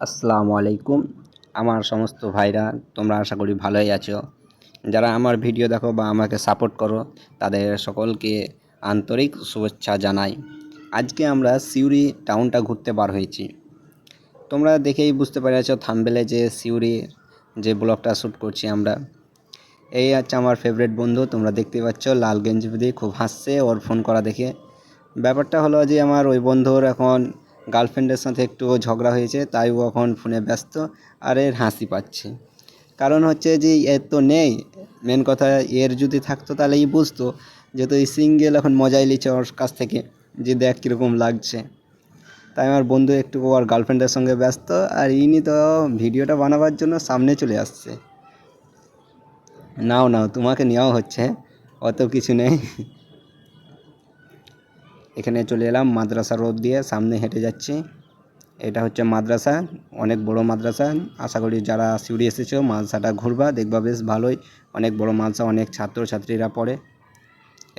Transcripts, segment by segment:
আসসালামু আলাইকুম। আমার সমস্ত ভাইরা, তোমরা আশা করি ভালোই আছো। যারা আমার ভিডিও দেখো বা আমাকে সাপোর্ট করো, তাদের সকলকে আন্তরিক শুভেচ্ছা জানাই। আজকে আমরা সিউড়ি টাউনটা ঘুরতে বার হয়েছি। তোমরা দেখেই বুঝতে পেরেছো থাম্বনেলে যে সিউড়ি যে ব্লগটা শ্যুট করছি আমরা। এই হচ্ছে আমার ফেভারিট বন্ধু, তোমরা দেখতে পাচ্ছ লাল গেঞ্জি দিয়ে খুব হাসছে ওর ফোন করা দেখে। ব্যাপারটা হলো যে আমার ওই বন্ধুর এখন গার্লফ্রেন্ডের সাথে একটু ঝগড়া হয়েছে, তাই ও এখন ফোনে ব্যস্ত আর এর হাসি পাচ্ছে। কারণ হচ্ছে যে এর তো নেই, মেন কথা এর যদি থাকতো তাহলে বুঝতো যে তো এই সিঙ্গেল এখন মজাই নিচ্ছে ওর কাছ থেকে, যে দেখ কীরকম লাগছে। তাই আমার বন্ধু একটু ওর গার্লফ্রেন্ডের সঙ্গে ব্যস্ত, আর ইনি তো ভিডিওটা বানাবার জন্য সামনে চলে আসছে। নাও নাও, তোমাকে নেওয়া হচ্ছে, অত কিছু নেই। এখানে চলে এলাম মাদ্রাসা রোড দিয়ে, সামনে হেঁটে যাচ্ছি। এটা হচ্ছে মাদ্রাসা, অনেক বড় মাদ্রাসা। আশা করি যারা সিউড়ি এসেছো মাদ্রাসাটা ঘুরবা, দেখবা বেশ ভালোই, অনেক বড় মাদ্রাসা, অনেক ছাত্রছাত্রীরা পড়ে।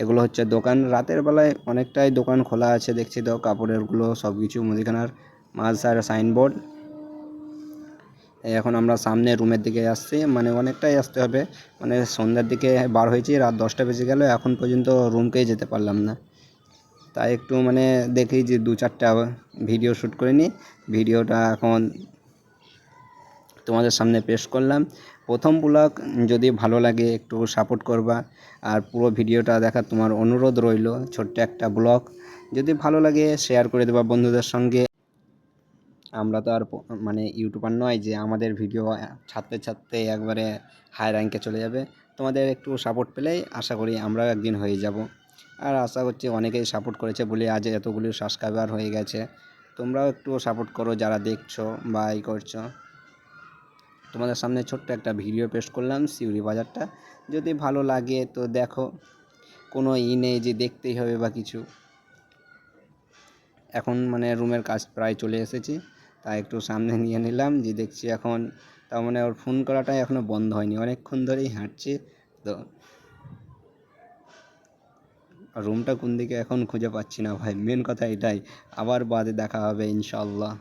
এগুলো হচ্ছে দোকান, রাতের বেলায় অনেকটাই দোকান খোলা আছে দেখছি তো, কাপড়েরগুলো সব কিছু, মুদিখানার, মাদ্রাসার সাইনবোর্ড। এখন আমরা সামনে রুমের দিকে আসছি, মানে অনেকটাই আসতে হবে, মানে সন্ধ্যার দিকে বার হয়েছি, রাত 10টা বেজে গেল, এখন পর্যন্ত রুমকেই যেতে পারলাম না। তাই একটু মানে দেখি যে 2-4টা ভিডিও শ্যুট করে নিই। ভিডিওটা এখন তোমাদের সামনে পেশ করলাম। প্রথম ব্লগ, যদি ভালো লাগে একটু সাপোর্ট করবা, আর পুরো ভিডিওটা দেখার তোমার অনুরোধ রইল। ছোট্ট একটা ব্লগ, যদি ভালো লাগে শেয়ার করে দেবা বন্ধুদের সঙ্গে। আমরা তো আর মানে ইউটিউবার নয় যে আমাদের ভিডিও ছাড়তে ছাড়তে একবারে হাই র্যাঙ্কে চলে যাবে। তোমাদের একটু সাপোর্ট পেলেই আশা করি আমরাও একদিন হয়ে যাব। আর আশা করছি অনেকেই সাপোর্ট করেছে বলে আজ এতগুলি সাবস্ক্রাইবার হয়ে গেছে। তোমরাও একটু সাপোর্ট করো যারা দেখছো বা এই করছো। তোমাদের সামনে ছোট্ট একটা ভিডিও পেশ করলাম সিউড়ি বাজারটা, যদি ভালো লাগে তো দেখো, কোনো নেই যে দেখতেই হবে বা কিছু। এখন মানে রুমের কাজ প্রায় চলে এসেছি, তাই একটু সামনে নিয়ে নিলাম, যে দেখছি এখন তার মানে ওর ফোন করাটাই এখনও বন্ধ হয়নি, অনেকক্ষণ ধরেই হাঁটছি তো। রুমটা কোন দিকে এখন খুঁজে পাচ্ছি না ভাই, মেন কথা এটাই। আবার বাদে দেখা হবে ইনশাআল্লাহ।